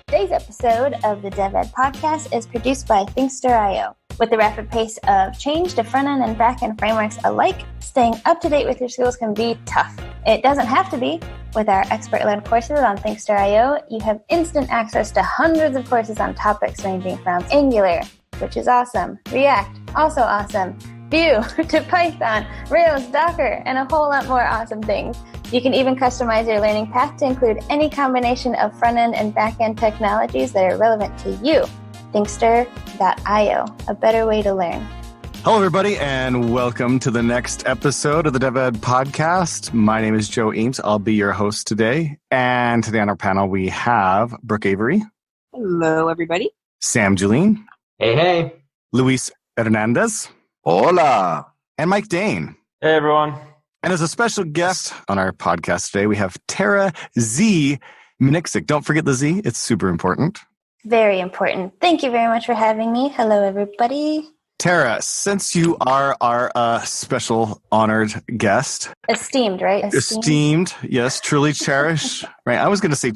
Today's episode of the DevEd podcast is produced by Thinkster.io. With the rapid pace of change to front-end and back-end frameworks alike, staying up to date with your skills can be tough. It doesn't have to be. With our expert-led courses on Thinkster.io, you have instant access to hundreds of courses on topics ranging from Angular, which is awesome, React, also awesome, Vue to Python, Rails, Docker, and a whole lot more awesome things. You can even customize your learning path to include any combination of front-end and back-end technologies that are relevant to you. Thinkster.io, a better way to learn. Hello, everybody, and welcome to the next episode of the DevEd podcast. My name is Joe Eames. I'll be your host today. And today on our panel, we have Brooke Avery. Hello, everybody. Sam Julien. Hey. Luis Hernandez. Hola. And Mike Dane. Hey, everyone. And as a special guest on our podcast today, we have Tara Z. Manicsic. Don't forget the Z. It's super important. Very important. Thank you very much for having me. Hello, everybody. Tara, since you are our special honored guest. Esteemed, right? Esteemed, yes, truly cherished. Right. I was going to say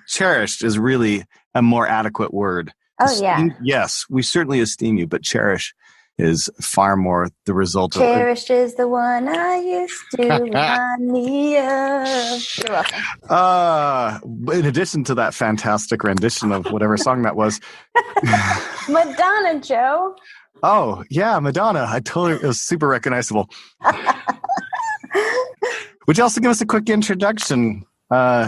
cherished is really a more adequate word. Oh, Esteemed, yeah. Yes, we certainly esteem you, but cherish is far more the result of... Cherished is the one I used to remind me of. You're welcome. In addition to that fantastic rendition of whatever song that was. Madonna, Joe. Oh, yeah, Madonna. It was super recognizable. Would you also give us a quick introduction?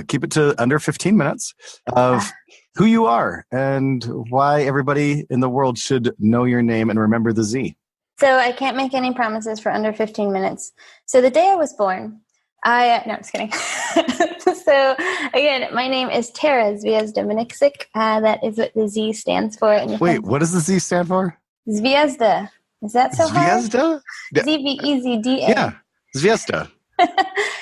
Keep it to under 15 minutes of who you are and why everybody in the world should know your name and remember the Z. So I can't make any promises for under 15 minutes. So the day I was born, no, just kidding. So again, my name is Tara Zviazda Manicsic. That is what the Z stands for. Wait, what does the Z stand for? Zviazda. Is that so hard? Zviazda? Z-V-E-Z-D-A. Yeah, Zviazda.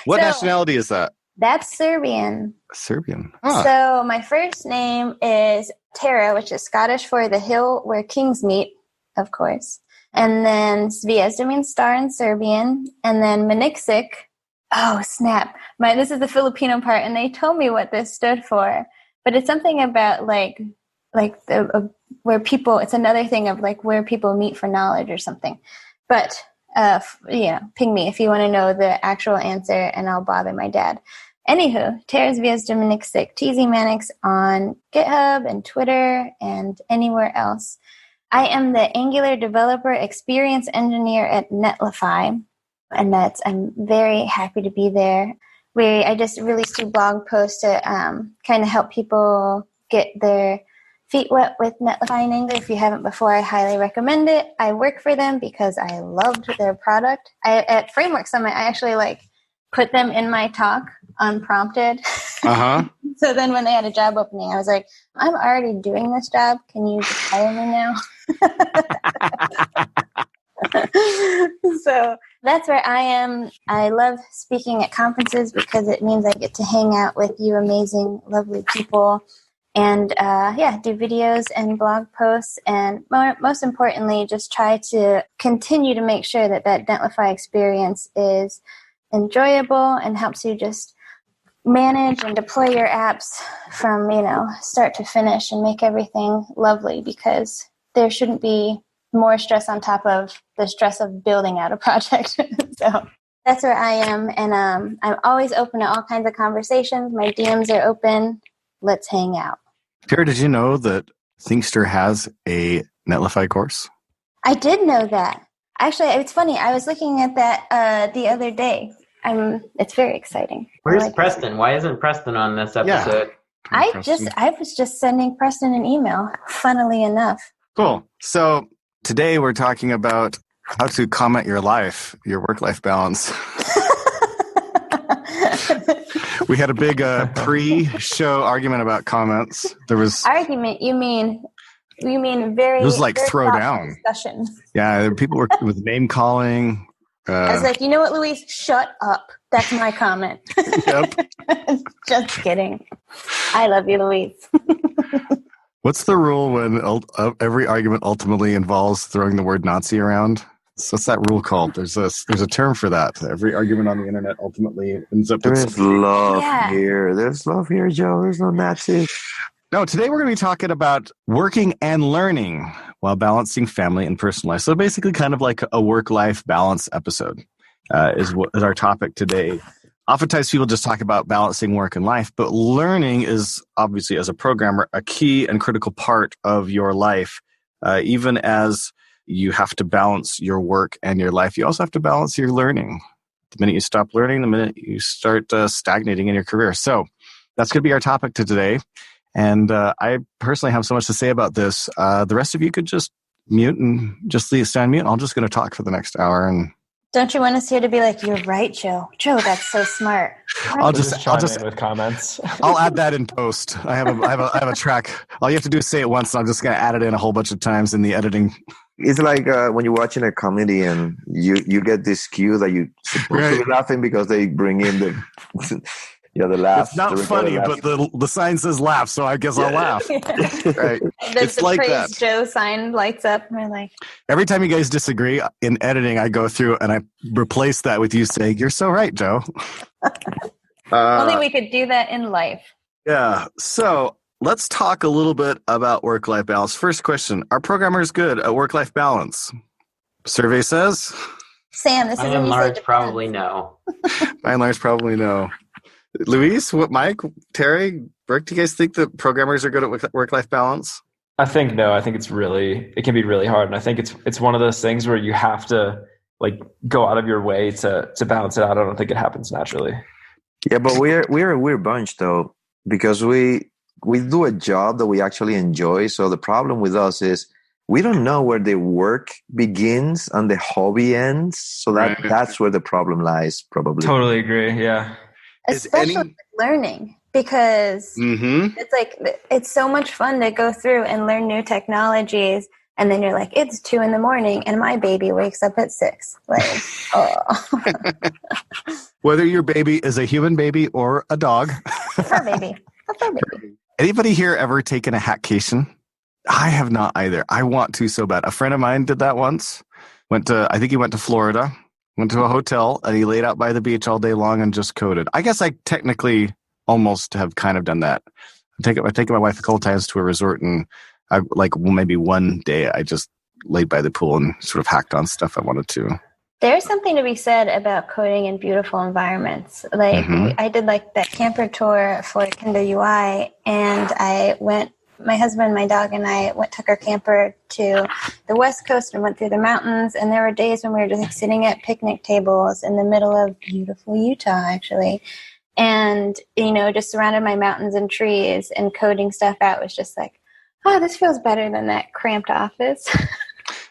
What nationality is that? That's Serbian. Serbian. Huh. So my first name is Tara, which is Scottish for the hill where kings meet, of course. And then Zviazda means star in Serbian. And then Manicsic, oh snap. This is the Filipino part, and they told me what this stood for. But it's something about where people, it's another thing of like where people meet for knowledge or something. But, ping me if you want to know the actual answer, and I'll bother my dad. Anywho, Tara Zviazda Manicsic, TZ Manix on GitHub and Twitter and anywhere else. I am the Angular Developer Experience Engineer at Netlify, and I'm very happy to be there. I just released 2 blog posts to kind of help people get their feet wet with Netlify in Angular. If you haven't before, I highly recommend it. I work for them because I loved their product. At Framework Summit, I actually put them in my talk unprompted. Uh-huh. So then when they had a job opening, I was like, I'm already doing this job. Can you just hire me now? So that's where I am. I love speaking at conferences because it means I get to hang out with you amazing, lovely people. And do videos and blog posts, and most importantly, just try to continue to make sure that Netlify experience is enjoyable and helps you just manage and deploy your apps from start to finish and make everything lovely, because there shouldn't be more stress on top of the stress of building out a project. So that's where I am, and I'm always open to all kinds of conversations. My DMs are open. Let's hang out. Tara, did you know that Thinkster has a Netlify course? I did know that. Actually, it's funny. I was looking at that the other day. It's very exciting. Where's Preston? Why isn't Preston on this episode? Yeah. I was just sending Preston an email, funnily enough. Cool. So today we're talking about how to comment your work-life balance. We had a big pre-show argument about comments. There was argument. You mean very? It was like very throw down discussion. Yeah, people were with name calling. I was like, you know what, Luis? Shut up. That's my comment. Yep. Just kidding. I love you, Luis. What's the rule when every argument ultimately involves throwing the word Nazi around? So what's that rule called? There's a term for that. Every argument on the internet ultimately ends up with There's love here. There's love here, Joe. There's no Nazis. No, today we're going to be talking about working and learning while balancing family and personal life. So basically kind of like a work-life balance episode is our topic today. Oftentimes people just talk about balancing work and life, but learning is obviously, as a programmer, a key and critical part of your life. Even as you have to balance your work and your life, you also have to balance your learning. The minute you stop learning, the minute you start stagnating in your career. So that's going to be our topic today. And I personally have so much to say about this. The rest of you could just mute and just stand mute. I'm just going to talk for the next hour. And don't you want us here to be like, you're right, Joe? Joe, that's so smart. Right. I'll just with comments. I'll add that in post. I have a track. All you have to do is say it once. And I'm just going to add it in a whole bunch of times in the editing. It's like when you're watching a comedy and you get this cue that you're supposed to be laughing because they bring in the the laugh. It's not funny, but the sign says laugh, so I guess I'll laugh. Right? It's the like Praise that. Joe sign lights up, and we're like. Every time you guys disagree in editing, I go through and I replace that with you saying, "You're so right, Joe." Only we could do that in life. Yeah. So let's talk a little bit about work-life balance. First question: are programmers good at work-life balance? Survey says. Sam, this is by and large, probably no. By and large, probably no. Luis, Mike, Terry, Brooke, do you guys think that programmers are good at work-life balance? I think no. I think it can be really hard. And I think it's one of those things where you have to like go out of your way to balance it out. I don't think it happens naturally. Yeah, but we're a weird bunch though, because we do a job that we actually enjoy. So the problem with us is we don't know where the work begins and the hobby ends. So that's where the problem lies, probably. Totally agree. Yeah. Especially with learning, because it's like it's so much fun to go through and learn new technologies, and then you're like, it's 2 a.m. and my baby wakes up at 6. Like, oh. Whether your baby is a human baby or a dog. A fur baby. Anybody here ever taken a hackcation? I have not either. I want to so bad. A friend of mine did that once. I think he went to Florida. Went to a hotel, and he laid out by the beach all day long and just coded. I guess I technically almost have kind of done that. I've taken my wife a couple times to a resort, and maybe one day I just laid by the pool and sort of hacked on stuff I wanted to. There's something to be said about coding in beautiful environments. Like I did like that camper tour for Kindle UI, and my husband, my dog, and I took our camper to the West Coast and went through the mountains. And there were days when we were just like sitting at picnic tables in the middle of beautiful Utah, actually. And, just surrounded by mountains and trees, and coding stuff out was just like, oh, this feels better than that cramped office.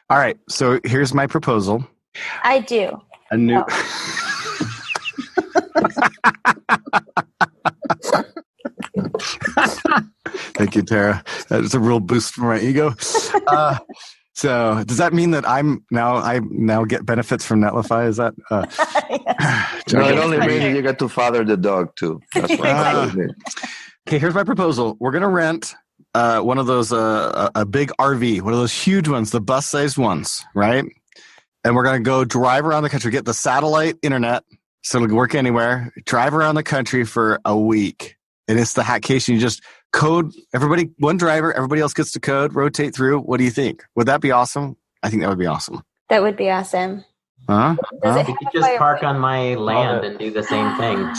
All right. So here's my proposal. I do. A new... Thank you, Tara. That's a real boost for my ego. So does that mean that I now get benefits from Netlify? Is that? No, it only means you get to father the dog too. That's what okay, here's my proposal. We're going to rent one of those, a big RV, one of those huge ones, the bus-sized ones, right? And we're going to go drive around the country, get the satellite internet, so it'll work anywhere, drive around the country for a week. And it's the hackcation. You just code, everybody, one driver, everybody else gets to code, rotate through. What do you think? Would that be awesome? I think that would be awesome. That would be awesome. You could just park on my land and do the same thing.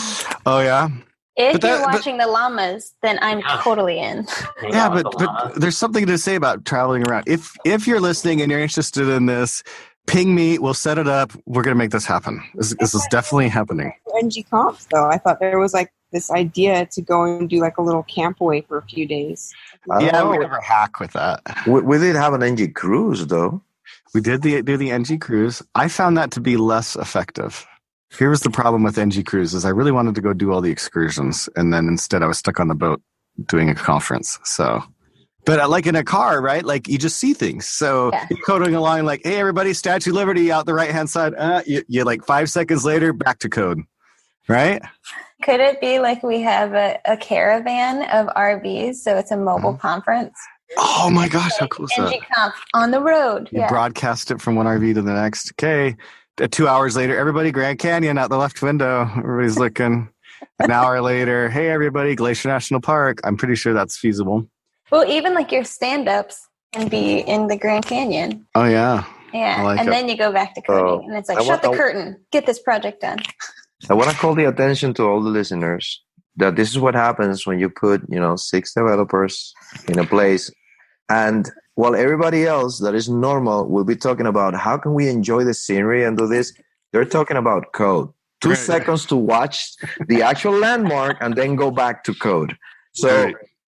Oh, yeah? If you're watching the llamas, then I'm totally in. Yeah, but there's something to say about traveling around. If you're listening and you're interested in this, ping me. We'll set it up. We're going to make this happen. This is definitely happening. NG comps, though. I thought there was like this idea to go and do like a little camp away for a few days. Yeah, we never hack with that. We did have an NG cruise, though. We did do the NG cruise. I found that to be less effective. Here was the problem with NG cruise is I really wanted to go do all the excursions, and then instead I was stuck on the boat doing a conference. So, but like in a car, right? Like you just see things. So you're coding along like, hey, everybody, Statue of Liberty out the right-hand side. You like 5 seconds later, back to code, right? Could it be like we have a caravan of RVs, so it's a mobile conference? Oh my gosh, how cool is that? NG Conf on the road. You broadcast it from one RV to the next. Okay, 2 hours later, everybody, Grand Canyon out the left window. Everybody's looking. An hour later, hey everybody, Glacier National Park. I'm pretty sure that's feasible. Well, even like your stand-ups can be in the Grand Canyon. Oh, yeah. Yeah, like and it. then you go back to coding, and it's like, shut the curtain, get this project done. I want to call the attention to all the listeners that this is what happens when you put, 6 developers in a place, and while everybody else that is normal will be talking about how can we enjoy the scenery and do this, they're talking about code. 2 seconds to watch the actual landmark and then go back to code. So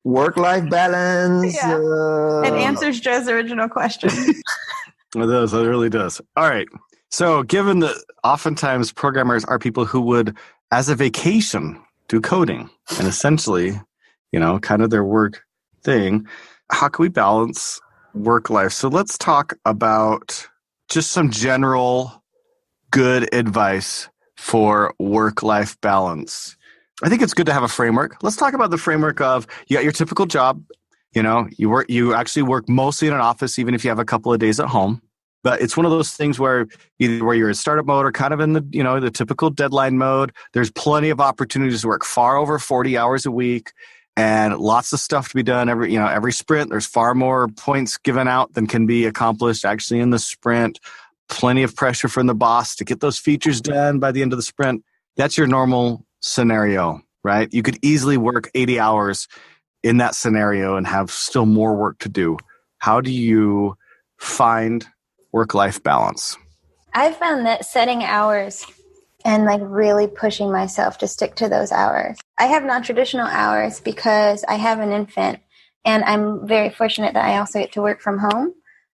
work-life balance. Yeah. It answers Joe's original question. It does. It really does. All right. So given that oftentimes programmers are people who would, as a vacation, do coding and essentially, kind of their work thing, how can we balance work life? So let's talk about just some general good advice for work-life balance. I think it's good to have a framework. Let's talk about the framework of you got your typical job. You actually work mostly in an office, even if you have a couple of days at home. But it's one of those things where either where you're in startup mode or kind of in the, the typical deadline mode. There's plenty of opportunities to work far over 40 hours a week and lots of stuff to be done every sprint. There's far more points given out than can be accomplished actually in the sprint. Plenty of pressure from the boss to get those features done by the end of the sprint. That's your normal scenario, right? You could easily work 80 hours in that scenario and have still more work to do. How do you find work-life balance? I've found that setting hours and really pushing myself to stick to those hours. I have non-traditional hours because I have an infant, and I'm very fortunate that I also get to work from home.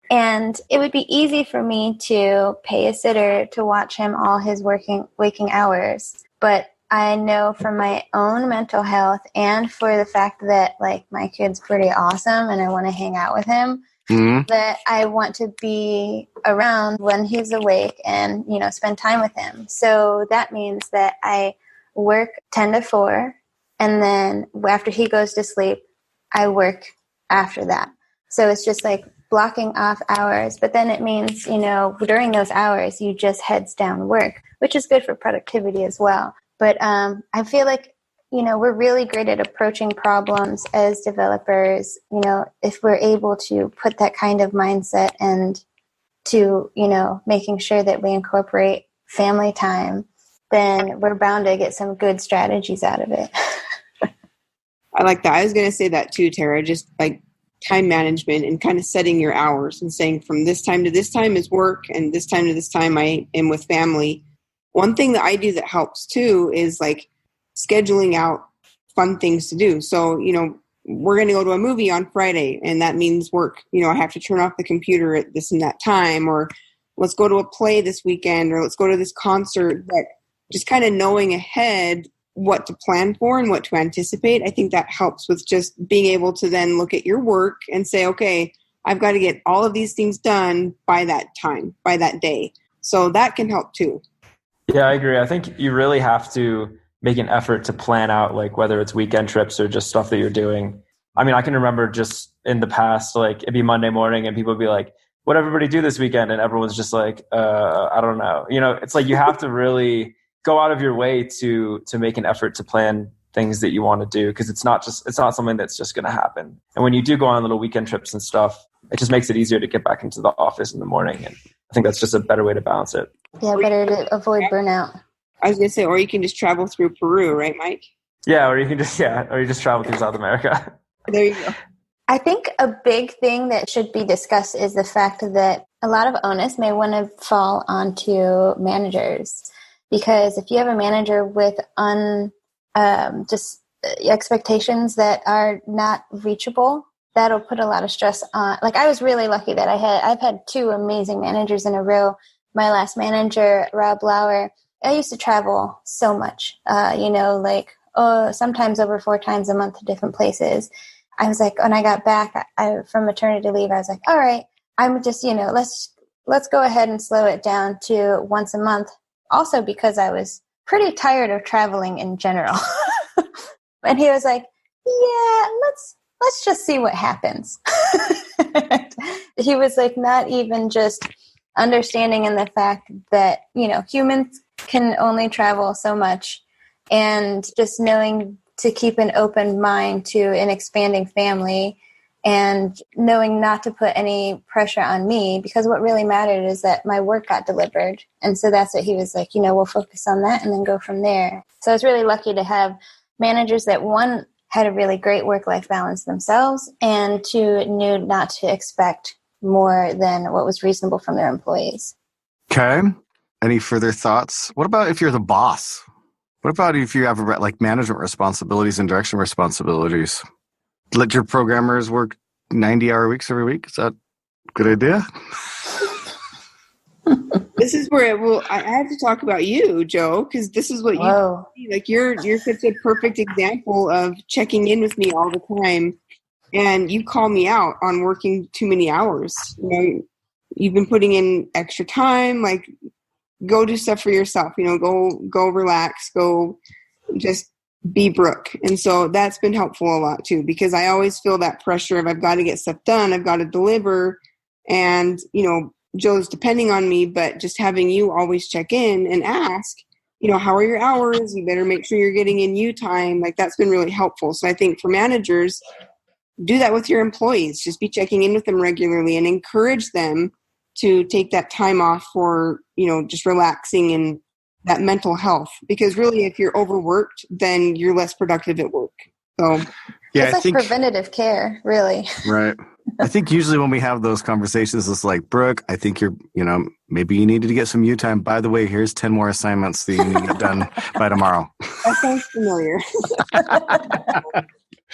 And it would be easy for me to pay a sitter to watch him all his waking hours. But I know for my own mental health and for the fact that my kid's pretty awesome and I want to hang out with him, that I want to be around when he's awake and, spend time with him. So that means that I work 10 to 4, and then after he goes to sleep, I work after that. So it's just blocking off hours. But then it means, during those hours, you just heads down work, which is good for productivity as well. But I feel we're really great at approaching problems as developers. If we're able to put that kind of mindset and to, making sure that we incorporate family time, then we're bound to get some good strategies out of it. I like that. I was going to say that too, Tara, just time management and kind of setting your hours and saying from this time to this time is work and this time to this time I am with family. One thing that I do that helps too is scheduling out fun things to do. So, we're going to go to a movie on Friday and that means work. I have to turn off the computer at this and that time, or let's go to a play this weekend, or let's go to this concert. But just kind of knowing ahead what to plan for and what to anticipate. I think that helps with just being able to then look at your work and say, okay, I've got to get all of these things done by that time, by that day. So that can help too. Yeah, I agree. I think you really have to make an effort to plan out, whether it's weekend trips or just stuff that you're doing. I mean, I can remember just in the past, it'd be Monday morning and people would be like, what everybody do this weekend? And everyone's just I don't know. It's you have to really go out of your way to make an effort to plan things that you want to do, because it's not something that's just going to happen. And when you do go on little weekend trips and stuff, it just makes it easier to get back into the office in the morning. And I think that's just a better way to balance it. Yeah, better to avoid burnout. I was going to say, or you can just travel through Peru, right, Mike? Yeah, or you just travel through South America. There you go. I think a big thing that should be discussed is the fact that a lot of onus may want to fall onto managers. Because if you have a manager with just expectations that are not reachable, that'll put a lot of stress on. I was really lucky that I've had 2 amazing managers in a row. My last manager, Rob Lauer, I used to travel so much, sometimes over 4 times a month to different places. I was when I got back from maternity leave, I was all right, I'm just, let's go ahead and slow it down to once a month. Also because I was pretty tired of traveling in general. And he was yeah, let's just see what happens. He was not even just understanding in the fact that, humans can only travel so much, and just knowing to keep an open mind to an expanding family and knowing not to put any pressure on me, because what really mattered is that my work got delivered. And so that's what he was like, we'll focus on that and then go from there. So I was really lucky to have managers that, one, had a really great work-life balance themselves, and two, knew not to expect more than what was reasonable from their employees. Okay. Any further thoughts? What about if you're the boss? What about if you have like management responsibilities and direction responsibilities? Let your programmers work 90-hour weeks every week? Is that a good idea? This is where I have to talk about you, Joe, because this is what you like. You're such a perfect example of checking in with me all the time, and you call me out on working too many hours. You've been putting in extra time. Like, go do stuff for yourself. Go relax. Go just be Brooke. And so that's been helpful a lot too, because I always feel that pressure of I've got to get stuff done. I've got to deliver, and Joe's depending on me, but just having you always check in and ask, how are your hours? You better make sure you're getting in you time. Like, that's been really helpful. So I think for managers, do that with your employees. Just be checking in with them regularly and encourage them to take that time off for, just relaxing and that mental health. Because really, if you're overworked, then you're less productive at work. So yeah, it's preventative care, really. Right. I think usually when we have those conversations, it's like, Brooke, I think you're, maybe you needed to get some you time. By the way, here's 10 more assignments that you need to get done by tomorrow. That sounds familiar.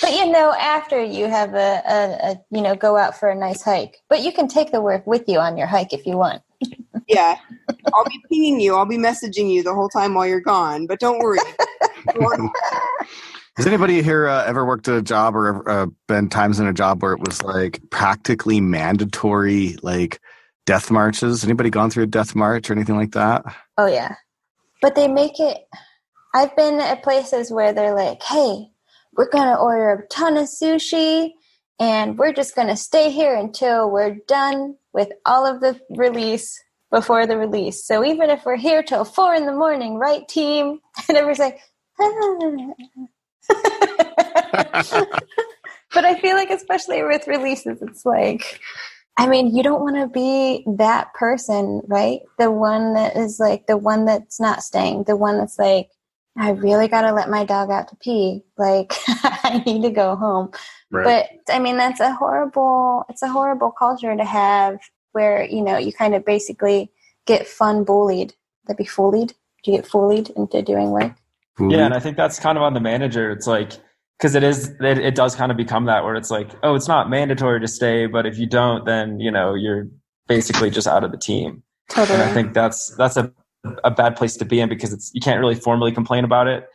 But after you have a go out for a nice hike, but you can take the work with you on your hike if you want. Yeah. I'll be pinging you. I'll be messaging you the whole time while you're gone, but don't worry. Has anybody here ever worked a job or been times in a job where it was like practically mandatory, like death marches? Anybody gone through a death march or anything like that? Oh, yeah. But they make it, I've been at places where they're like, hey, we're going to order a ton of sushi and we're just going to stay here until we're done with all of the release before the release. So even if we're here till 4 a.m, right, team? And everyone's like, But I feel like, especially with releases, it's like, you don't want to be that person, right? The one that is like the one that's not staying, the one that's like, I really got to let my dog out to pee. Like, I need to go home. Right. But that's it's a horrible culture to have where, you kind of basically get bullied. That'd be bullied. Do you get bullied into doing work? Yeah. And I think that's kind of on the manager. It's like, because it does kind of become that where it's like, oh, it's not mandatory to stay, but if you don't, then, you're basically just out of the team. Totally. And I think that's a bad place to be in, because you can't really formally complain about it,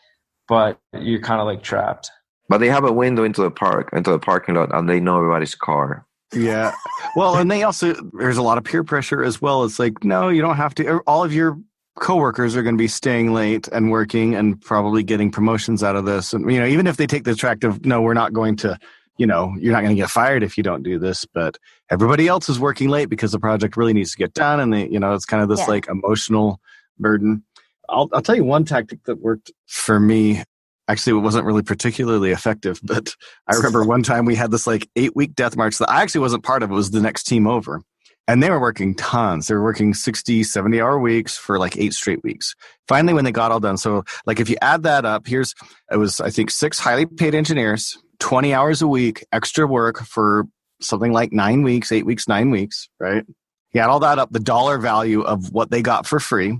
but you're kind of like trapped. But they have a window into the parking lot, and they know everybody's car. Yeah. Well, and there's a lot of peer pressure as well. It's like, no, you don't have to. All of your coworkers are going to be staying late and working and probably getting promotions out of this. And, even if they take the track of, no, we're not going to, you're not going to get fired if you don't do this, but everybody else is working late because the project really needs to get done. And it's kind of this like emotional burden. I'll tell you one tactic that worked for me. Actually, it wasn't really particularly effective, but I remember one time we had this like 8-week death march that I actually wasn't part of. It was the next team over. And they were working tons. They were working 60, 70-hour weeks for like 8 straight weeks. Finally, when they got all done, so like if you add that up, it was, I think, 6 highly paid engineers, 20 hours a week, extra work for something like 9 weeks, 8 weeks, 9 weeks, right? You add all that up, the dollar value of what they got for free,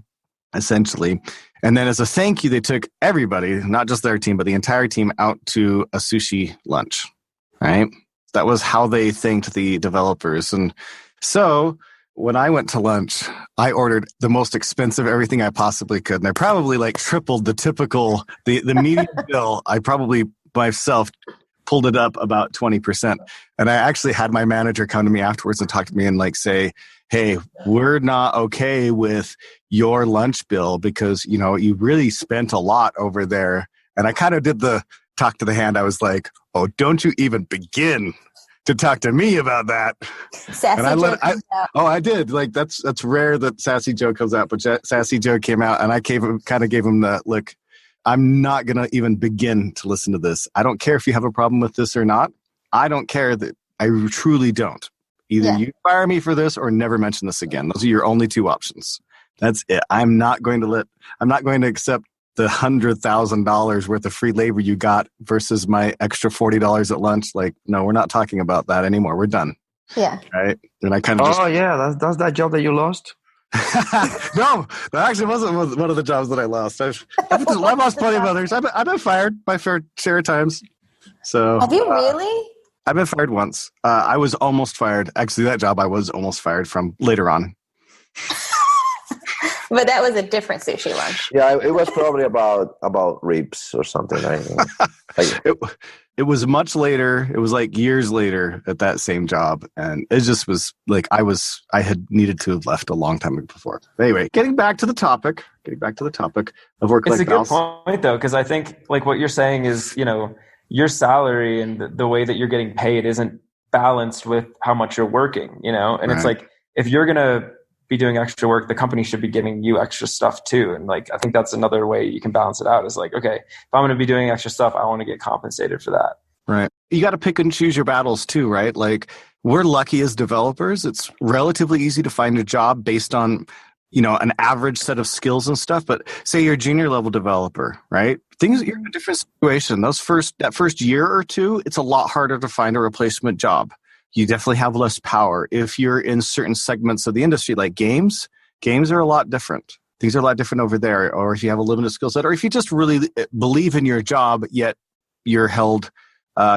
essentially. And then as a thank you, they took everybody, not just their team, but the entire team out to a sushi lunch, right? That was how they thanked the developers. And so when I went to lunch, I ordered the most expensive everything I possibly could. And I probably like tripled the typical, the median bill. I probably myself pulled it up about 20%. And I actually had my manager come to me afterwards and talk to me and like say, hey, we're not okay with your lunch bill because, you really spent a lot over there. And I kind of did the talk to the hand. I was like, oh, don't you even begin to talk to me about that. Sassy Joe comes out. Oh, I did. Like that's rare that Sassy Joe comes out, but Sassy Joe came out and I gave him the look. I'm not going to even begin to listen to this. I don't care if you have a problem with this or not. I don't care that I truly don't. Either you fire me for this or never mention this again. Those are your only two options. That's it. I'm not going to accept the $100,000 worth of free labor you got versus my extra $40 at lunch. Like, no, we're not talking about that anymore. We're done. Yeah. Right. And I kind of that's that job that you lost. No, that actually wasn't one of the jobs that I lost. I've lost plenty of others. I've been fired by fair share of times. So have you really? I've been fired once. I was almost fired. Actually, that job I was almost fired from later on. But that was a different sushi lunch. Yeah, it was probably about ribs or something. It was much later. It was like years later at that same job. And it just was like I had needed to have left a long time before. Anyway, getting back to the topic of work-life balance. It's a good point, though, because I think like what you're saying is, your salary and the way that you're getting paid isn't balanced with how much you're working, and It's like, if you're going to be doing extra work, the company should be giving you extra stuff too. And like, I think that's another way you can balance it out is like, okay, if I'm going to be doing extra stuff, I want to get compensated for that. Right. You got to pick and choose your battles too, right? Like we're lucky as developers. It's relatively easy to find a job based on, an average set of skills and stuff. But say you're a junior level developer, right? You're in a different situation. That first year or two, it's a lot harder to find a replacement job. You definitely have less power. If you're in certain segments of the industry, like games are a lot different. Things are a lot different over there. Or if you have a limited skill set, or if you just really believe in your job, yet you're held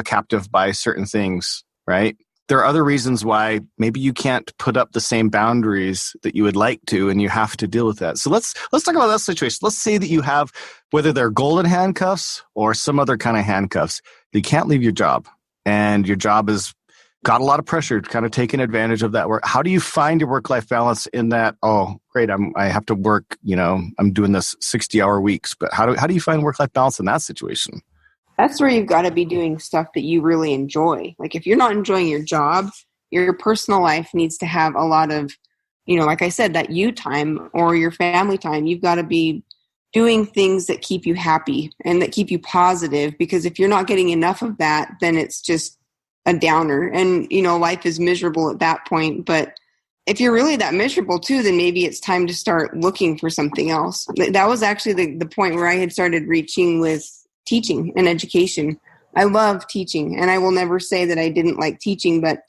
captive by certain things, right? There are other reasons why maybe you can't put up the same boundaries that you would like to, and you have to deal with that. So let's talk about that situation. Let's say that you have, whether they're golden handcuffs or some other kind of handcuffs, you can't leave your job, and your job has got a lot of pressure, kind of taking advantage of that work. How do you find your work-life balance in that? Oh, great, I have to work. I'm doing this 60-hour weeks, but how do you find work-life balance in that situation? That's where you've got to be doing stuff that you really enjoy. Like if you're not enjoying your job, your personal life needs to have a lot of, like I said, that you time or your family time. You've got to be doing things that keep you happy and that keep you positive, because if you're not getting enough of that, then it's just a downer and, life is miserable at that point. But if you're really that miserable too, then maybe it's time to start looking for something else. That was actually the point where I had started reaching with teaching and education. I love teaching, and I will never say that I didn't like teaching, but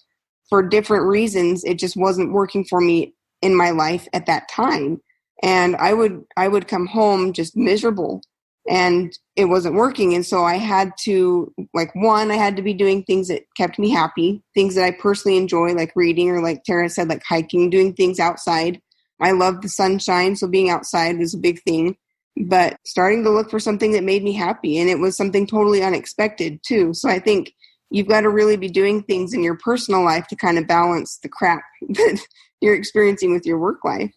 for different reasons, it just wasn't working for me in my life at that time. And I would come home just miserable, and it wasn't working. And so I had to, I had to be doing things that kept me happy, things that I personally enjoy, like reading, or like Tara said, like hiking, doing things outside. I love the sunshine, so being outside was a big thing. But starting to look for something that made me happy, and it was something totally unexpected too. So I think you've got to really be doing things in your personal life to kind of balance the crap that you're experiencing with your work life.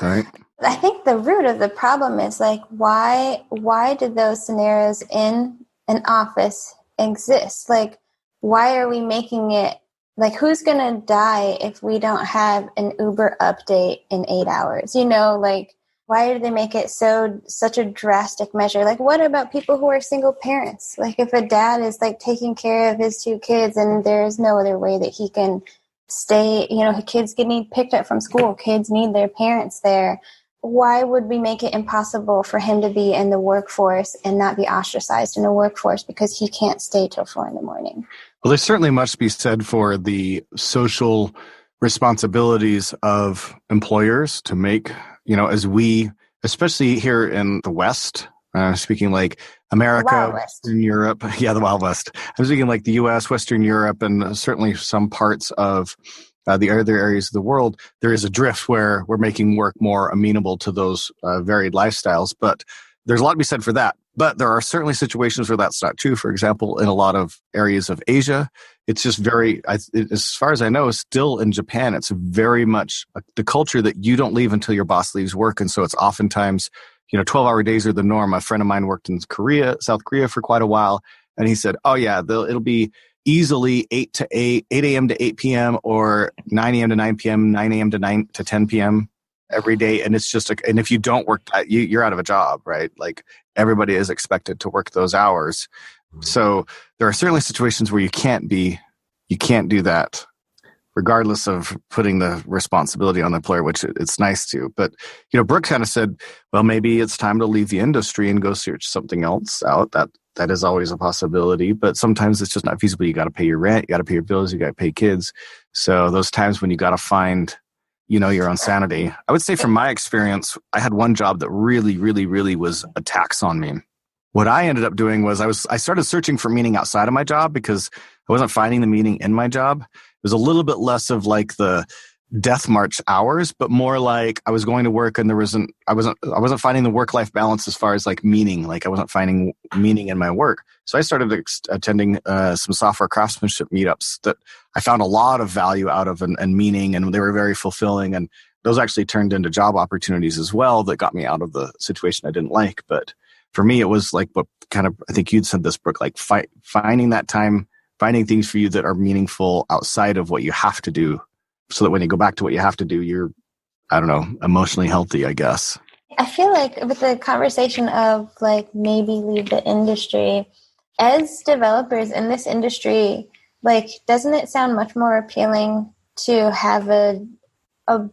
All right. I think the root of the problem is like, why do those scenarios in an office exist? Like, why are we making it like, who's going to die if we don't have an Uber update in 8 hours? Why do they make it such a drastic measure? Like, what about people who are single parents? Like, if a dad is like taking care of his two kids and there's no other way that he can stay, kids need picked up from school, kids need their parents there. Why would we make it impossible for him to be in the workforce and not be ostracized in the workforce because he can't stay till 4 a.m? Well, there certainly must be said for the social responsibilities of employers to make, as we, especially here in the West, speaking like America, Western Europe, the Wild West. I'm speaking like the U.S., Western Europe, and certainly some parts of the other areas of the world. There is a drift where we're making work more amenable to those varied lifestyles, but there's a lot to be said for that. But there are certainly situations where that's not true. For example, in a lot of areas of Asia, it's just as far as I know, still in Japan, it's very much the culture that you don't leave until your boss leaves work. And so it's oftentimes, 12-hour days are the norm. A friend of mine worked in South Korea for quite a while. And he said, oh yeah, it'll be easily 8 a.m. to 8 p.m. or 9 a.m. to 9 p.m., 9 a.m. to 9 to 10 p.m. every day. And it's just, and if you don't work that, you're out of a job, right? Like everybody is expected to work those hours. So there are certainly situations where you can't be you can't do that, regardless of putting the responsibility on the employer, which it's nice to. But, Brooke kind of said, well, maybe it's time to leave the industry and go search something else out. That is always a possibility, but sometimes it's just not feasible. You got to pay your rent, you got to pay your bills, you got to pay kids. So those times when you got to find, your own sanity. I would say from my experience, I had one job that really, really, really was a tax on me. What I ended up doing was I started searching for meaning outside of my job because I wasn't finding the meaning in my job. It was a little bit less of like the death march hours, but more like I was going to work and I wasn't finding the work-life balance as far as like meaning. Like I wasn't finding meaning in my work. So I started attending some software craftsmanship meetups that I found a lot of value out of and meaning, and they were very fulfilling. And those actually turned into job opportunities as well that got me out of the situation I didn't like. But for me, it was like what kind of, I think you'd said this, Brooke, like finding that time, finding things for you that are meaningful outside of what you have to do, so that when you go back to what you have to do, you're, I don't know, emotionally healthy, I guess. I feel like with the conversation of like maybe leave the industry, as developers in this industry, like doesn't it sound much more appealing to have a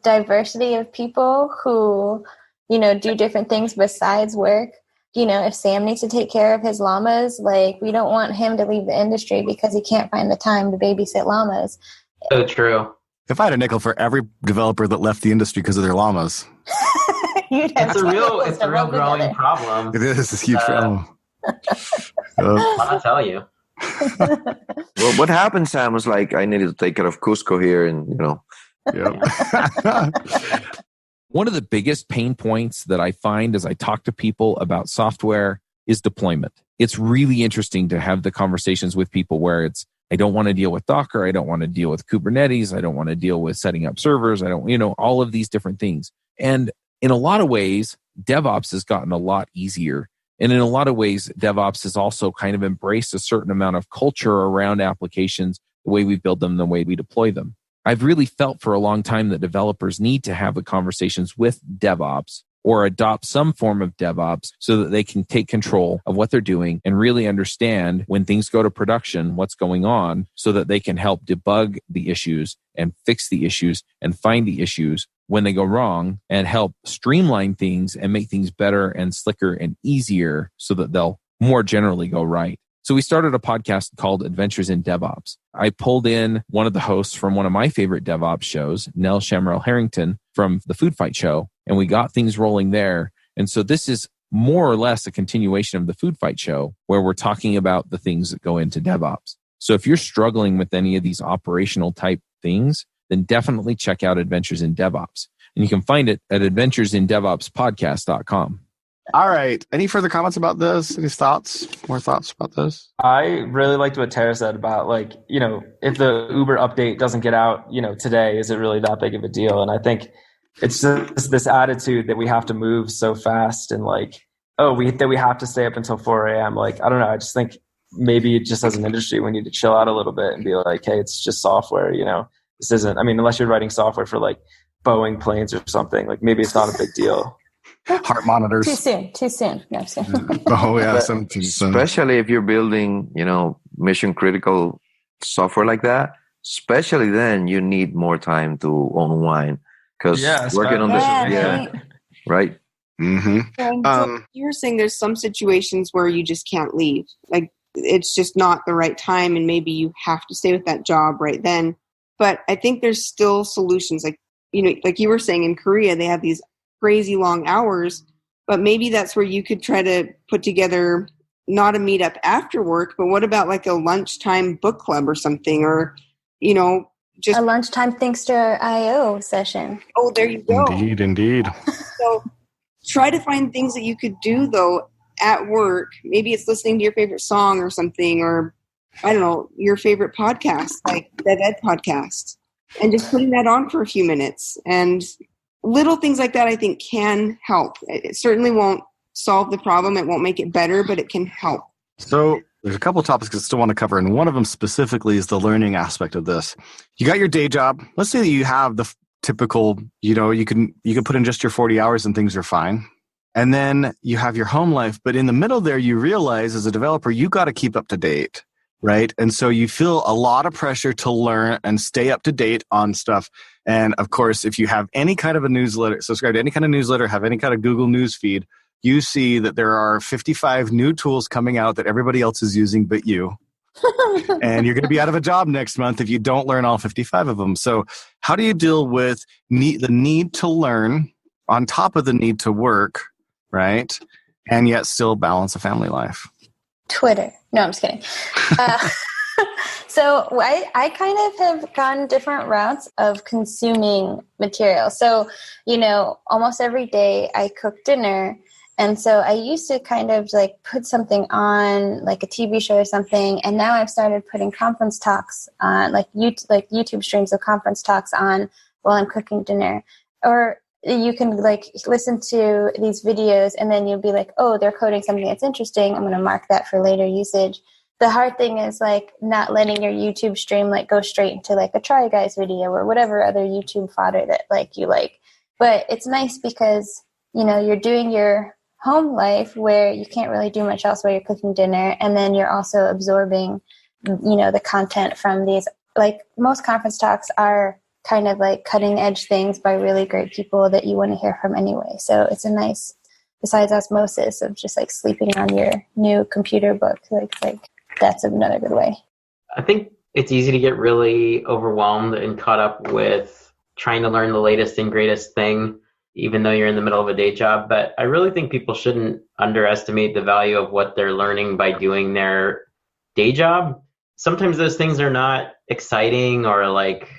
diversity of people who, do different things besides work? If Sam needs to take care of his llamas, like we don't want him to leave the industry because he can't find the time to babysit llamas. So true. If I had a nickel for every developer that left the industry because of their llamas. It's a real growing problem. It is a huge problem. I'll tell you. Well, what happened, Sam, was like, I needed to take care of Cusco here and, Yep. One of the biggest pain points that I find as I talk to people about software is deployment. It's really interesting to have the conversations with people where I don't want to deal with Docker. I don't want to deal with Kubernetes. I don't want to deal with setting up servers. I don't, all of these different things. And in a lot of ways, DevOps has gotten a lot easier. And in a lot of ways, DevOps has also kind of embraced a certain amount of culture around applications, the way we build them, the way we deploy them. I've really felt for a long time that developers need to have the conversations with DevOps or adopt some form of DevOps so that they can take control of what they're doing and really understand when things go to production, what's going on, so that they can help debug the issues and fix the issues and find the issues when they go wrong and help streamline things and make things better and slicker and easier so that they'll more generally go right. So we started a podcast called Adventures in DevOps. I pulled in one of the hosts from one of my favorite DevOps shows, Nell Shamrell Harrington from the Food Fight Show, and we got things rolling there. And so this is more or less a continuation of the Food Fight Show where we're talking about the things that go into DevOps. So if you're struggling with any of these operational type things, then definitely check out Adventures in DevOps. And you can find it at adventuresindevopspodcast.com. All right. Any further comments about this? Any thoughts? More thoughts about this? I really liked what Tara said about if the Uber update doesn't get out, today, is it really that big of a deal? And I think it's just this attitude that we have to move so fast and we have to stay up until 4 a.m. I don't know. I just think maybe just as an industry, we need to chill out a little bit and be like, hey, it's just software, this isn't, unless you're writing software for Boeing planes or something, maybe it's not a big deal. Heart monitors. Too soon. No, soon. Oh yeah, especially if you're building, mission critical software like that. Especially then, you need more time to unwind because working on right. Mm-hmm. So you're saying there's some situations where you just can't leave, it's just not the right time, and maybe you have to stay with that job right then. But I think there's still solutions, like you were saying in Korea, they have these crazy long hours, but maybe that's where you could try to put together not a meetup after work, but what about a lunchtime book club or something, or just a lunchtime Thinkster IO session. Oh, there you go. Indeed. So try to find things that you could do though at work. Maybe it's listening to your favorite song or something, or I don't know, your favorite podcast, like DevEd podcast, and just putting that on for a few minutes. And little things like that, I think, can help. It certainly won't solve the problem. It won't make it better, but it can help. So there's a couple of topics I still want to cover, and one of them specifically is the learning aspect of this. You got your day job. Let's say that you have the typical, you can put in just your 40 hours and things are fine. And then you have your home life, but in the middle there, you realize as a developer, you got to keep up to date. right? And so you feel a lot of pressure to learn and stay up to date on stuff. And of course, if you have any kind of a newsletter, subscribe to any kind of newsletter, have any kind of Google News feed, you see that there are 55 new tools coming out that everybody else is using but you. And you're going to be out of a job next month if you don't learn all 55 of them. So how do you deal with the need to learn on top of the need to work, right? And yet still balance a family life? Twitter. No, I'm just kidding. So I kind of have gone different routes of consuming material. So, almost every day I cook dinner. And so I used to kind of like put something on, like a TV show or something. And now I've started putting conference talks on, like YouTube streams of conference talks on while I'm cooking dinner. Or you can like listen to these videos and then you'll be like, oh, they're coding something that's interesting. I'm going to mark that for later usage. The hard thing is like not letting your YouTube stream like go straight into like a Try Guys video or whatever other YouTube fodder that like you like. But it's nice because, you're doing your home life where you can't really do much else while you're cooking dinner. And then you're also absorbing, the content from these, like most conference talks are kind of like cutting edge things by really great people that you want to hear from anyway. So it's a nice, besides osmosis of just like sleeping on your new computer book, like that's another good way. I think it's easy to get really overwhelmed and caught up with trying to learn the latest and greatest thing, even though you're in the middle of a day job. But I really think people shouldn't underestimate the value of what they're learning by doing their day job. Sometimes those things are not exciting or like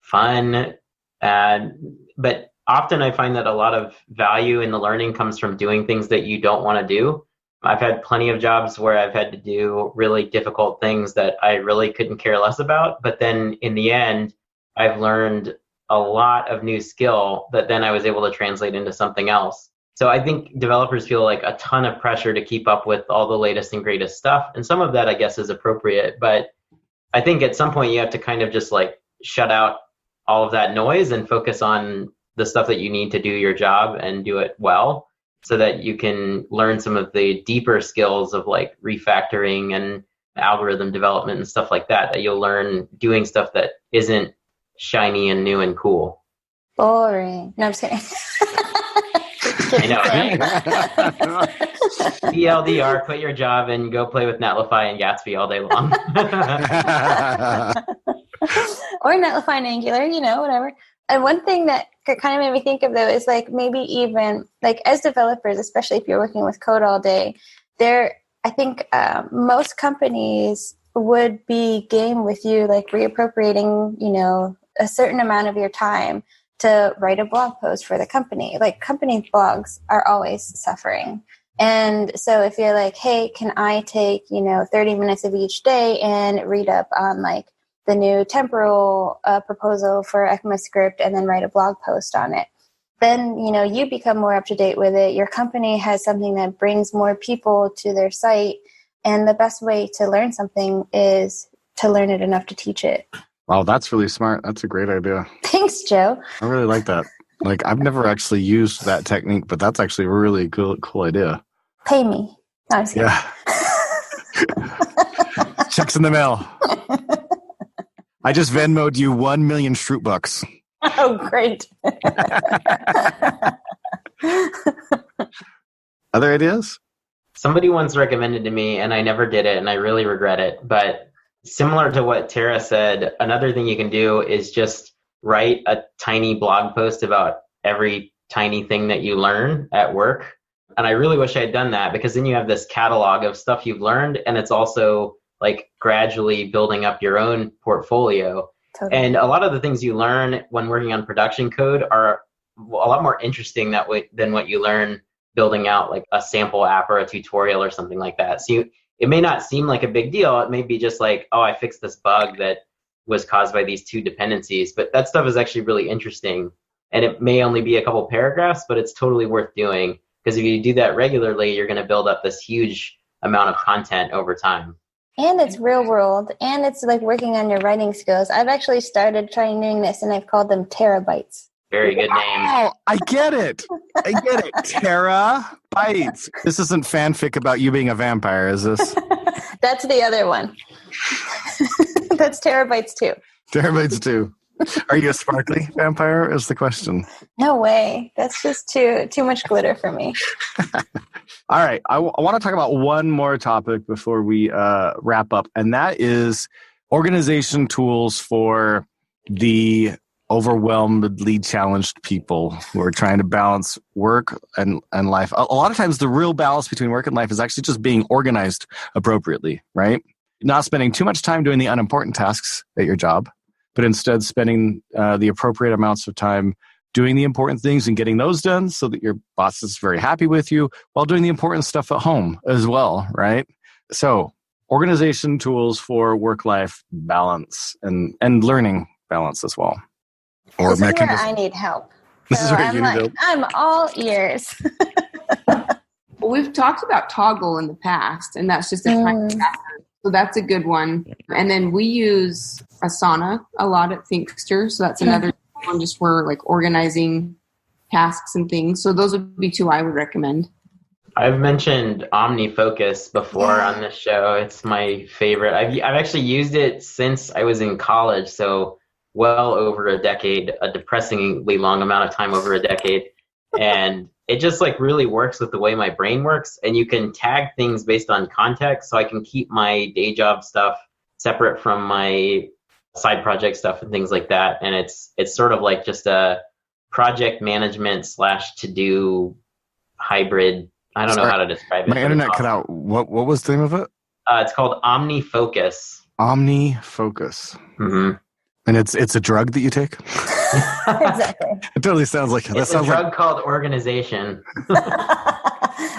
fun, but often I find that a lot of value in the learning comes from doing things that you don't want to do. I've had plenty of jobs where I've had to do really difficult things that I really couldn't care less about. But then in the end, I've learned a lot of new skill that then I was able to translate into something else. So I think developers feel like a ton of pressure to keep up with all the latest and greatest stuff. And some of that, I guess, is appropriate. But I think at some point you have to kind of just like shut out all of that noise and focus on the stuff that you need to do your job and do it well, so that you can learn some of the deeper skills of like refactoring and algorithm development and stuff like that you'll learn doing stuff that isn't shiny and new and cool. Boring. No, I'm just kidding. I know. TLDR, quit your job and go play with Netlify and Gatsby all day long. Or Netlify and Angular, whatever. And one thing that kind of made me think of, though, is like maybe even like as developers, especially if you're working with code all day, I think most companies would be game with you, like reappropriating, a certain amount of your time to write a blog post for the company. Like company blogs are always suffering. And so if you're like, hey, can I take, 30 minutes of each day and read up on like the new temporal proposal for ECMAScript and then write a blog post on it, then, you become more up to date with it. Your company has something that brings more people to their site. And the best way to learn something is to learn it enough to teach it. Wow, that's really smart. That's a great idea. Thanks, Joe. I really like that. Like, I've never actually used that technique, but that's actually a really cool idea. Pay me. No, I'm just kidding. Yeah. Checks in the mail. I just Venmo'd you 1 million Shroot bucks. Oh, great. Other ideas? Somebody once recommended to me, and I never did it, and I really regret it, but similar to what Tara said, another thing you can do is just write a tiny blog post about every tiny thing that you learn at work. And I really wish I had done that, because then you have this catalog of stuff you've learned, and it's also like gradually building up your own portfolio. Totally. And a lot of the things you learn when working on production code are a lot more interesting than what you learn building out like a sample app or a tutorial or something like that. So it may not seem like a big deal. It may be just like, oh, I fixed this bug that was caused by these two dependencies. But that stuff is actually really interesting. And it may only be a couple paragraphs, but it's totally worth doing. Because if you do that regularly, you're going to build up this huge amount of content over time. And it's real world. And it's like working on your writing skills. I've actually started trying doing this, and I've called them terabytes. Very good name. Oh, I get it. Terabytes. This isn't fanfic about you being a vampire, is this? That's the other one. That's terabytes too. Terabytes too. Are you a sparkly vampire is the question. No way. That's just too much glitter for me. All right. I want to talk about one more topic before we wrap up, and that is organization tools for the overwhelmedly challenged people who are trying to balance work and life. A lot of times the real balance between work and life is actually just being organized appropriately, right? Not spending too much time doing the unimportant tasks at your job, but instead spending the appropriate amounts of time doing the important things and getting those done so that your boss is very happy with you while doing the important stuff at home as well, right? So organization tools for work-life balance and learning balance as well. Or this is where I need help. This is where you need help. I'm all ears. Well, we've talked about Toggle in the past, and that's just a time tracker. So that's a good one. And then we use Asana a lot at Thinkster. So that's another one just for like organizing tasks and things. So those would be two I would recommend. I've mentioned Omnifocus before on this show. It's my favorite. I've actually used it since I was in college. So well over a decade, a depressingly long amount of time over a decade. And it just like really works with the way my brain works. And you can tag things based on context. So I can keep my day job stuff separate from my side project stuff and things like that. And it's sort of like just a project management / to-do hybrid. I don't know how to describe it. My internet cut out. What was the name of it? It's called Omnifocus. Omnifocus. Mm-hmm. And it's a drug that you take? Exactly. It totally sounds like it's a drug called organization.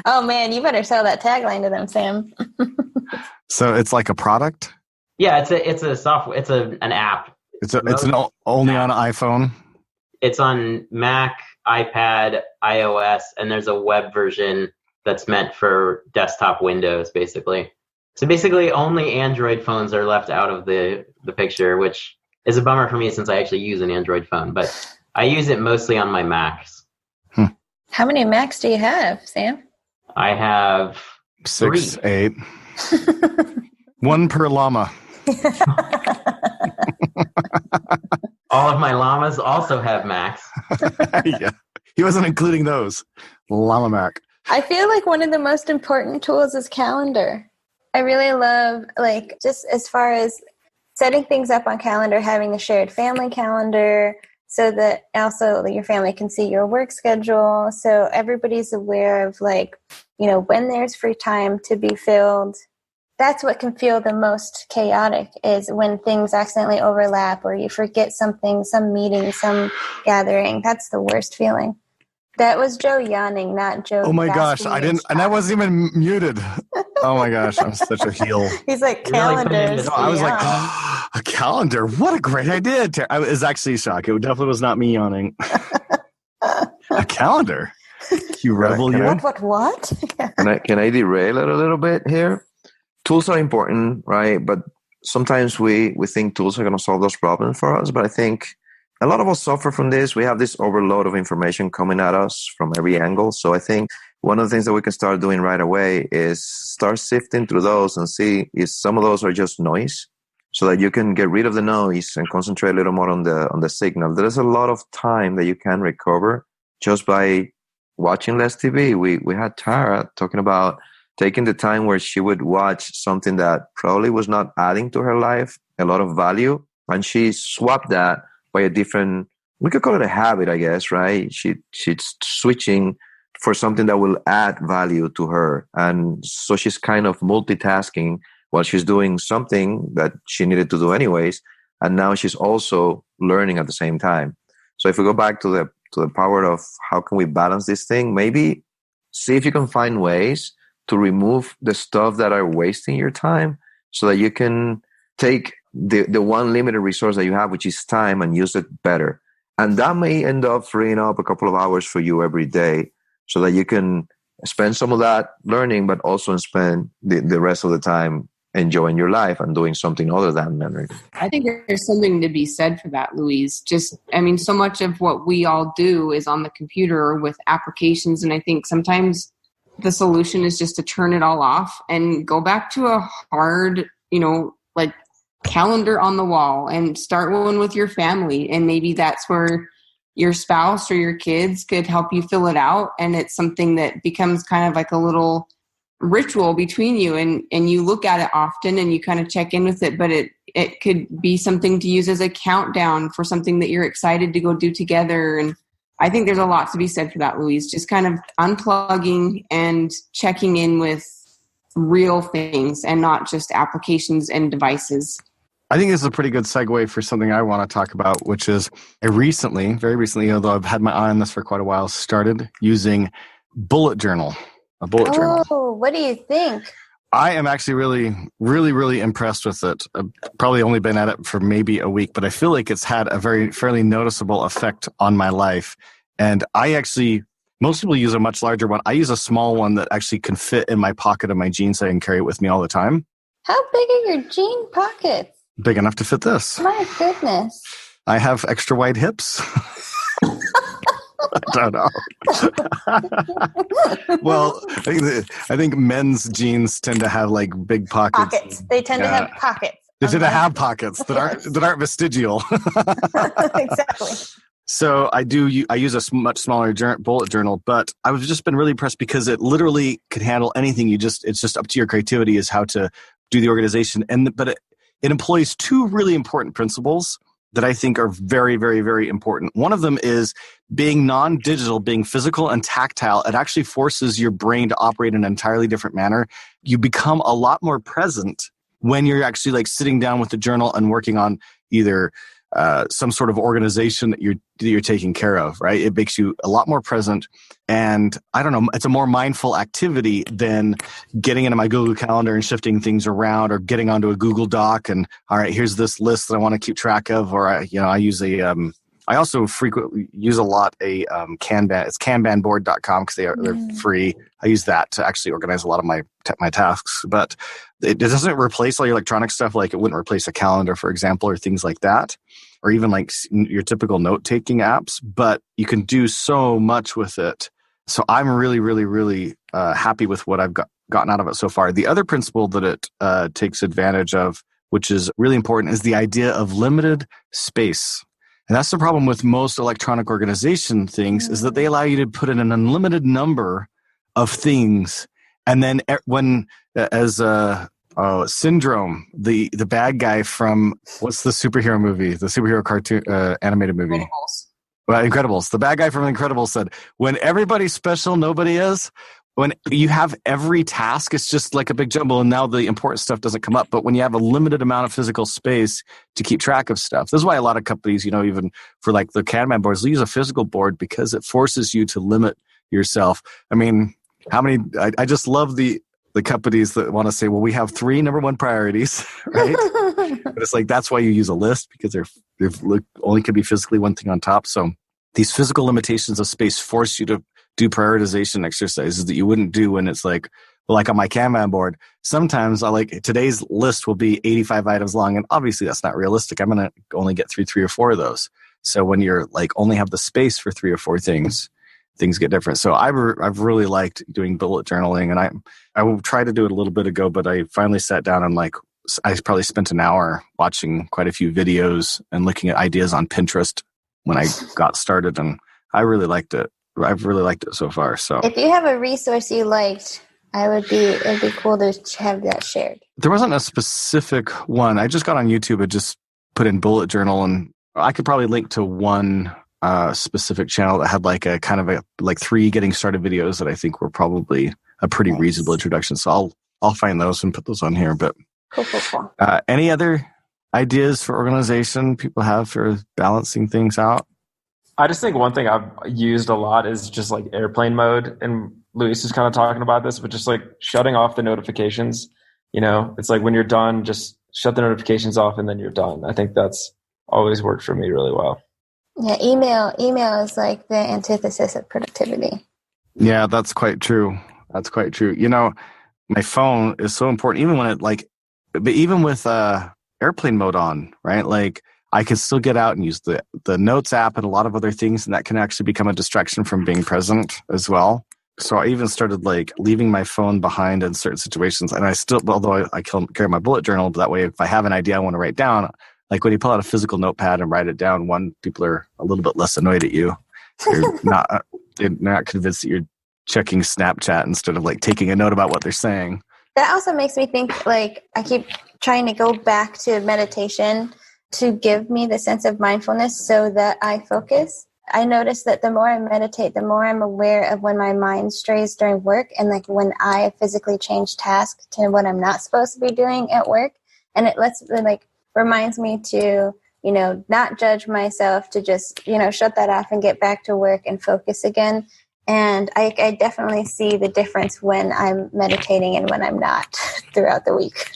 Oh man, you better sell that tagline to them, Sam. So it's like a product? Yeah, it's a software. It's an app. It's only on iPhone. It's on Mac, iPad, iOS, and there's a web version that's meant for desktop Windows, basically. So basically, only Android phones are left out of the picture, which is a bummer for me since I actually use an Android phone. But I use it mostly on my Macs. How many Macs do you have, Sam? I have 6, 3. 8. One per llama. All of my llamas also have Macs. Yeah. He wasn't including those. Llama Mac. I feel like one of the most important tools is calendar. I really love, like, just as far as setting things up on calendar, having a shared family calendar so that also your family can see your work schedule. So everybody's aware of, like, when there's free time to be filled. That's what can feel the most chaotic, is when things accidentally overlap or you forget something, some meeting, some gathering. That's the worst feeling. That was Joe yawning, not Joe. Oh my gosh, I didn't, and I wasn't even muted. Oh my gosh, I'm such a heel. He's like, calendars. No, I was like, a calendar? What a great idea. I was actually shocked. It definitely was not me yawning. A calendar? You rebel, you. What? Can I derail it a little bit here? Tools are important, right? But sometimes we think tools are going to solve those problems for us. But I think a lot of us suffer from this. We have this overload of information coming at us from every angle. So I think one of the things that we can start doing right away is start sifting through those and see if some of those are just noise, so that you can get rid of the noise and concentrate a little more on the signal. There's a lot of time that you can recover just by watching less TV. We had Tara talking about taking the time where she would watch something that probably was not adding to her life a lot of value, and she swapped that by a different, we could call it a habit, I guess, right? She's switching for something that will add value to her. And so she's kind of multitasking while she's doing something that she needed to do anyways. And now she's also learning at the same time. So if we go back to the power of how can we balance this thing, maybe see if you can find ways to remove the stuff that are wasting your time so that you can take the one limited resource that you have, which is time, and use it better. And that may end up freeing up a couple of hours for you every day so that you can spend some of that learning, but also spend the rest of the time enjoying your life and doing something other than learning. I think there's something to be said for that, Louise. So much of what we all do is on the computer with applications. And I think sometimes the solution is just to turn it all off and go back to a hard, calendar on the wall, and start one with your family. And maybe that's where your spouse or your kids could help you fill it out. And it's something that becomes kind of like a little ritual between you, and you look at it often and you kind of check in with it, but it could be something to use as a countdown for something that you're excited to go do together. And I think there's a lot to be said for that, Louise, just kind of unplugging and checking in with real things and not just applications and devices. I think this is a pretty good segue for something I want to talk about, which is I recently, very recently, although I've had my eye on this for quite a while, started using a bullet journal. Oh, what do you think? I am actually really impressed with it. I've probably only been at it for maybe a week, but I feel like it's had a fairly noticeable effect on my life. And most people use a much larger one. I use a small one that actually can fit in my pocket of my jeans so I can carry it with me all the time. How big are your jean pockets? Big enough to fit this. My goodness. I have extra wide hips. I don't know. Well, I think men's jeans tend to have like big pockets. They tend to have pockets. They tend to have pockets that aren't vestigial. Exactly. So I use a much smaller bullet journal, but I've just been really impressed because it literally can handle anything. It's just up to your creativity as how to do the organization. But it employs two really important principles that I think are very, very, very important. One of them is being non-digital, being physical and tactile. It actually forces your brain to operate in an entirely different manner. You become a lot more present when you're actually like sitting down with the journal and working on either some sort of organization that you're taking care of, right? It makes you a lot more present. And I don't know, it's a more mindful activity than getting into my Google Calendar and shifting things around, or getting onto a Google Doc and, all right, here's this list that I want to keep track of. Or I also frequently use a lot a Kanban. It's kanbanboard.com because they're free. I use that to actually organize a lot of my tasks, but it doesn't replace all your electronic stuff. Like it wouldn't replace a calendar, for example, or things like that, or even like your typical note-taking apps, but you can do so much with it. So I'm really, really, really happy with what I've gotten out of it so far. The other principle that it takes advantage of, which is really important, is the idea of limited space. And that's the problem with most electronic organization things, is that they allow you to put in an unlimited number of things. And then Syndrome, the bad guy from, what's the superhero movie? The superhero cartoon, animated movie. Incredibles. Well, Incredibles. The bad guy from Incredibles said, when everybody's special, nobody is. When you have every task, it's just like a big jumble, and now the important stuff doesn't come up. But when you have a limited amount of physical space to keep track of stuff, this is why a lot of companies, even for like the Kanban boards, they use a physical board because it forces you to limit yourself. I mean, I just love the companies that want to say, well, we have 3 number one priorities, right? But it's like, that's why you use a list, because there only can be physically one thing on top. So these physical limitations of space force you to do prioritization exercises that you wouldn't do when it's like, well, like on my Kanban board, sometimes today's list will be 85 items long. And obviously that's not realistic. I'm going to only get through 3 or 4 of those. So when you're like only have the space for 3 or 4 things get different. So I've really liked doing bullet journaling, and I will try to do it a little bit ago, but I finally sat down and I probably spent an hour watching quite a few videos and looking at ideas on Pinterest when I got started, and I really liked it. I've really liked it so far. So if you have a resource you liked, it'd be cool to have that shared. There wasn't a specific one. I just got on YouTube and just put in bullet journal, and I could probably link to one specific channel that had like a kind of 3 getting started videos that I think were probably a pretty reasonable introduction. So I'll find those and put those on here. But cool. Any other ideas for organization people have for balancing things out? I just think one thing I've used a lot is just like airplane mode. And Luis is kind of talking about this, but just like shutting off the notifications. It's like when you're done, just shut the notifications off and then you're done. I think that's always worked for me really well. Yeah, email is like the antithesis of productivity. Yeah, that's quite true. My phone is so important, even when but even with airplane mode on, right? Like I can still get out and use the Notes app and a lot of other things, and that can actually become a distraction from being present as well. So I even started like leaving my phone behind in certain situations. And I still, although I carry my bullet journal, but that way if I have an idea I want to write down, like when you pull out a physical notepad and write it down, people are a little bit less annoyed at you. They're not convinced that you're checking Snapchat instead of like taking a note about what they're saying. That also makes me think, like, I keep trying to go back to meditation to give me the sense of mindfulness so that I focus. I notice that the more I meditate, the more I'm aware of when my mind strays during work and like when I physically change tasks to what I'm not supposed to be doing at work. And it reminds me to, not judge myself, to just, shut that off and get back to work and focus again. And I definitely see the difference when I'm meditating and when I'm not throughout the week.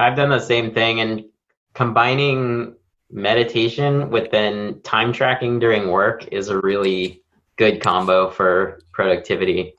I've done the same thing, and combining meditation with then time tracking during work is a really good combo for productivity.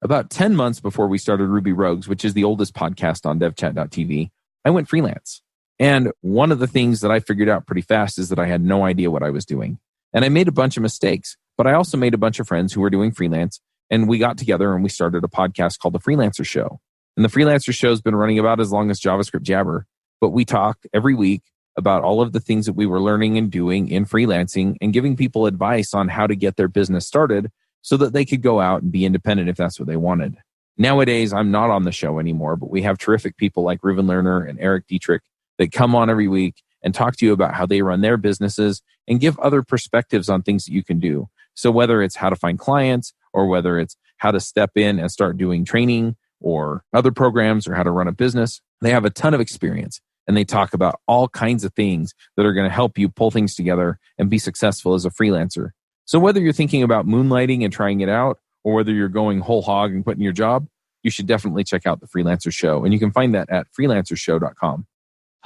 About 10 months before we started Ruby Rogues, which is the oldest podcast on devchat.tv, I went freelance. And one of the things that I figured out pretty fast is that I had no idea what I was doing. And I made a bunch of mistakes, but I also made a bunch of friends who were doing freelance, and we got together and we started a podcast called The Freelancer Show. And The Freelancer Show has been running about as long as JavaScript Jabber, but we talk every week about all of the things that we were learning and doing in freelancing and giving people advice on how to get their business started so that they could go out and be independent if that's what they wanted. Nowadays, I'm not on the show anymore, but we have terrific people like Reuven Lerner and Eric Dietrich that come on every week and talk to you about how they run their businesses and give other perspectives on things that you can do. So whether it's how to find clients or whether it's how to step in and start doing training or other programs or how to run a business, they have a ton of experience. And they talk about all kinds of things that are going to help you pull things together and be successful as a freelancer. So whether you're thinking about moonlighting and trying it out, or whether you're going whole hog and quitting your job, you should definitely check out The Freelancer Show. And you can find that at freelancershow.com.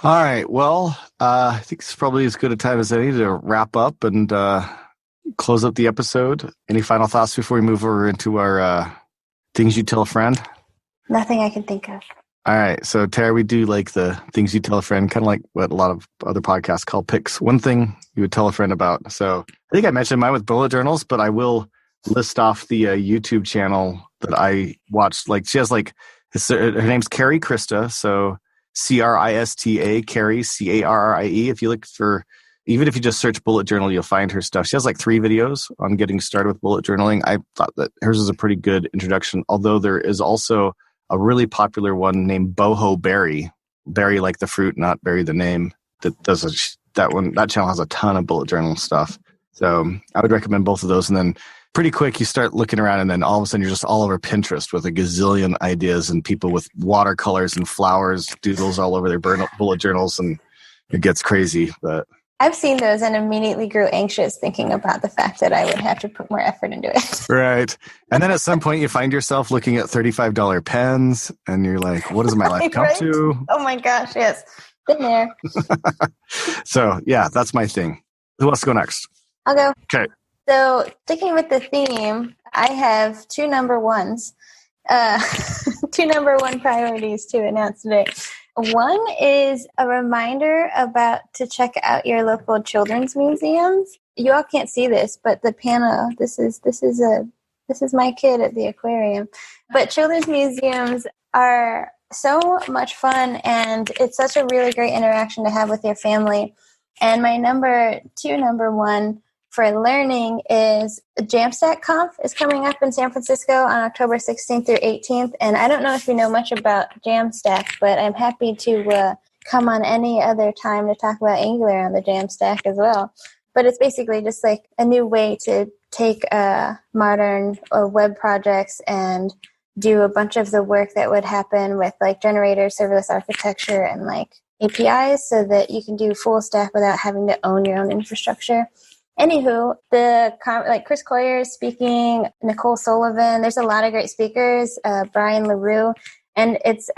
All right. Well, I think it's probably as good a time as any to wrap up and close up the episode. Any final thoughts before we move over into our things you tell a friend? Nothing I can think of. All right. So, Tara, we do like the things you tell a friend, kind of like what a lot of other podcasts call picks. One thing you would tell a friend about. So I think I mentioned mine with bullet journals, but I will list off the YouTube channel that I watched. Like she has her name's Carrie Krista. So Crista, Carrie, Carie. If you look for, even if you just search bullet journal, you'll find her stuff. She has 3 videos on getting started with bullet journaling. I thought that hers is a pretty good introduction, although there is also a really popular one named Boho Berry like the fruit, not Berry the name. That channel has a ton of bullet journal stuff. So I would recommend both of those. And then pretty quick, you start looking around, and then all of a sudden you're just all over Pinterest with a gazillion ideas and people with watercolors and flowers, doodles all over their bullet journals, and it gets crazy. But I've seen those and immediately grew anxious thinking about the fact that I would have to put more effort into it. Right. And then at some point you find yourself looking at $35 pens and you're like, what does my life come to? Oh my gosh, yes. Been there. So yeah, that's my thing. Who wants to go next? I'll go. Okay. So sticking with the theme, I have 2 number ones. 2 number 1 priorities to announce today. One is a reminder to check out your local children's museums. You all can't see this, but the panel, this is my kid at the aquarium. But children's museums are so much fun, and it's such a really great interaction to have with your family. And my number 1 for learning is Jamstack Conf is coming up in San Francisco on October 16th through 18th. And I don't know if you know much about Jamstack, but I'm happy to come on any other time to talk about Angular on the Jamstack as well. But it's basically just like a new way to take modern web projects and do a bunch of the work that would happen with like-generator serverless architecture and like APIs so that you can do full stack without having to own your own infrastructure. Anywho, Chris Coyer is speaking, Nicole Sullivan. There's a lot of great speakers, Brian LaRue, and it's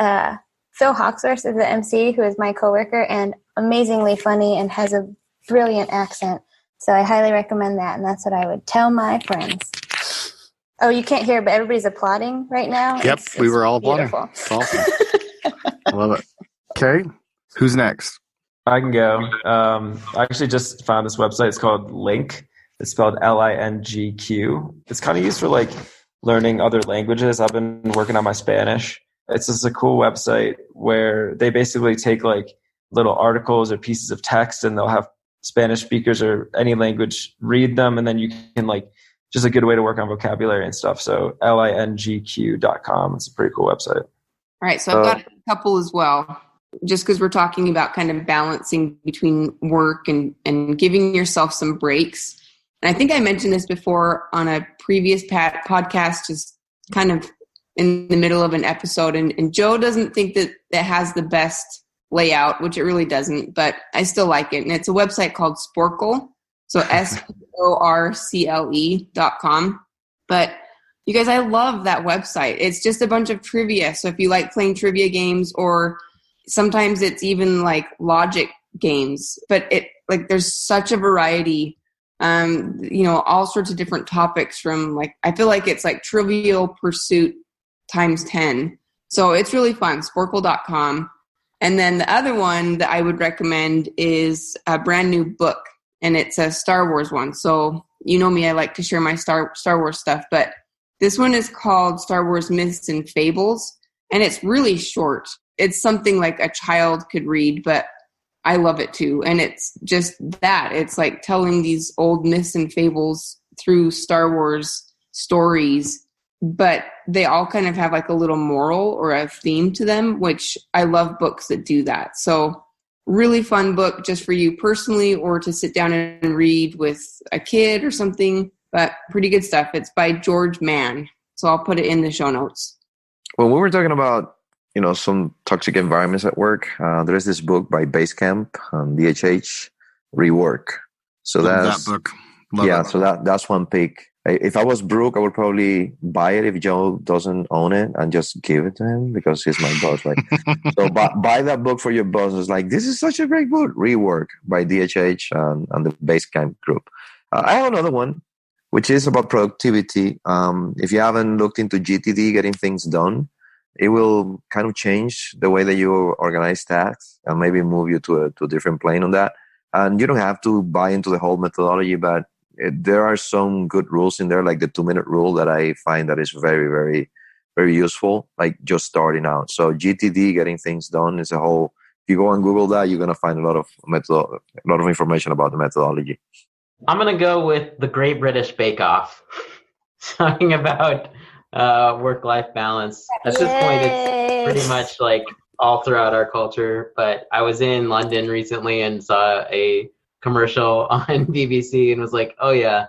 Phil Hawksworth is the MC, who is my coworker and amazingly funny and has a brilliant accent. So I highly recommend that, and that's what I would tell my friends. Oh, you can't hear, but everybody's applauding right now. Yep, we were all applauding. It's awesome. I love it. Okay, who's next? I can go. I actually just found this website. It's called Link. It's spelled LINGQ. It's kind of used for like learning other languages. I've been working on my Spanish. It's just a cool website where they basically take like little articles or pieces of text, and they'll have Spanish speakers or any language read them, and then you can like, just a good way to work on vocabulary and stuff. So lingq.com. It's a pretty cool website. All right, so I've got a couple as well, just because we're talking about kind of balancing between work and giving yourself some breaks. And I think I mentioned this before on a previous podcast, just kind of in the middle of an episode. And Joe doesn't think that has the best layout, which it really doesn't, but I still like it. And it's a website called Sporcle. So sporcle.com. But you guys, I love that website. It's just a bunch of trivia. So if you like playing trivia games, or sometimes it's even like logic games, but there's such a variety, all sorts of different topics from like, I feel like it's like Trivial Pursuit times 10. So it's really fun, sporcle.com. And then the other one that I would recommend is a brand new book, and it's a Star Wars one. So you know me, I like to share my Star Wars stuff, but this one is called Star Wars Myths and Fables, and it's really short. It's something like a child could read, but I love it too. And it's just that. It's like telling these old myths and fables through Star Wars stories, but they all kind of have like a little moral or a theme to them, which I love books that do that. So really fun book just for you personally, or to sit down and read with a kid or something, but pretty good stuff. It's by George Mann. So I'll put it in the show notes. Well, we were talking about, some toxic environments at work. There is this book by Basecamp on DHH, Rework. So that's that book. That's one pick. If I was Brooke, I would probably buy it if Joe doesn't own it, and just give it to him because he's my boss. Like, so buy that book for your boss. It's like, this is such a great book. Rework by DHH and the Basecamp group. I have another one, which is about productivity. If you haven't looked into GTD, getting things done, it will kind of change the way that you organize tasks and maybe move you to a different plane on that. And you don't have to buy into the whole methodology, but there are some good rules in there, like the 2-minute rule that I find that is very, very, very useful, like just starting out. So GTD, getting things done, is a whole. If you go and Google that, you're going to find a lot of information about the methodology. I'm going to go with the Great British Bake Off, talking about work-life balance. At this point, it's pretty much like all throughout our culture. But I was in London recently and saw a commercial on BBC and was like, oh yeah,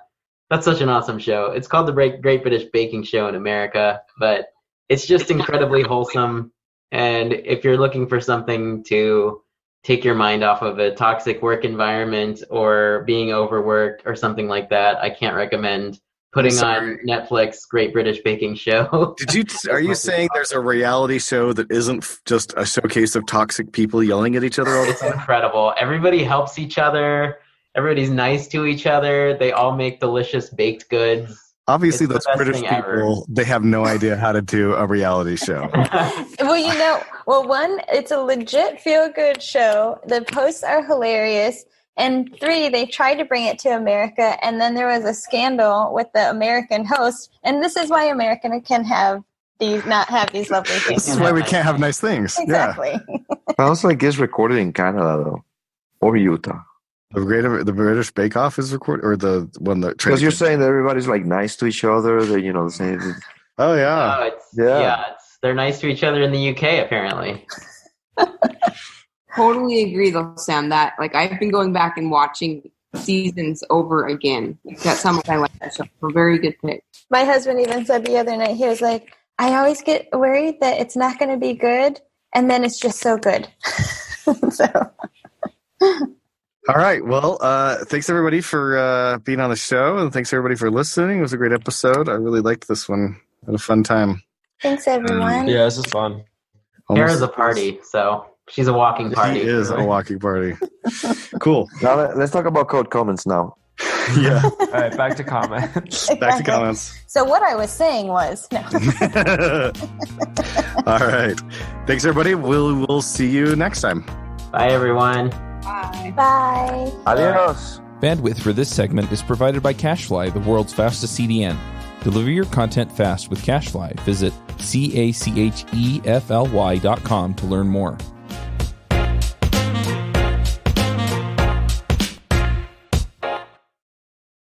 that's such an awesome show. It's called the Great British Baking Show in America, but it's just incredibly wholesome. And if you're looking for something to take your mind off of a toxic work environment or being overworked or something like that, I can't recommend putting on Netflix Great British Baking Show. Are you saying there's a reality show that isn't just a showcase of toxic people yelling at each other all the time? It's incredible. Everybody helps each other. Everybody's nice to each other. They all make delicious baked goods. Obviously, those British people, they have no idea how to do a reality show. One, it's a legit feel-good show. The posts are hilarious. And 3, they tried to bring it to America, and then there was a scandal with the American host. And this is why America can not have these lovely things. This is why we can't have nice things. Exactly. Yeah. Sounds like it's recorded in Canada, though, or Utah. The British Bake Off is recorded, or the one that? Because you're saying that everybody's like nice to each other. They, the same. Oh yeah. They're nice to each other in the UK, apparently. Totally agree, though, Sam. That I've been going back and watching seasons over again. That's how much I like that show. A very good pick. My husband even said the other night, he was like, I always get worried that it's not going to be good, and then it's just so good. All right. Well, thanks everybody for being on the show, and thanks everybody for listening. It was a great episode. I really liked this one. I had a fun time. Thanks, everyone. Yeah, this is fun. Kara's a party, so she's a walking party. She is a walking party. Cool. Now let's talk about code comments now. Yeah. All right, back to comments. Back to comments. So what I was saying was, no. All right. Thanks, everybody. We'll see you next time. Bye, everyone. Bye. Bye. Adios. Bandwidth for this segment is provided by CacheFly, the world's fastest CDN. Deliver your content fast with CacheFly. Visit CACHEFLY.com to learn more.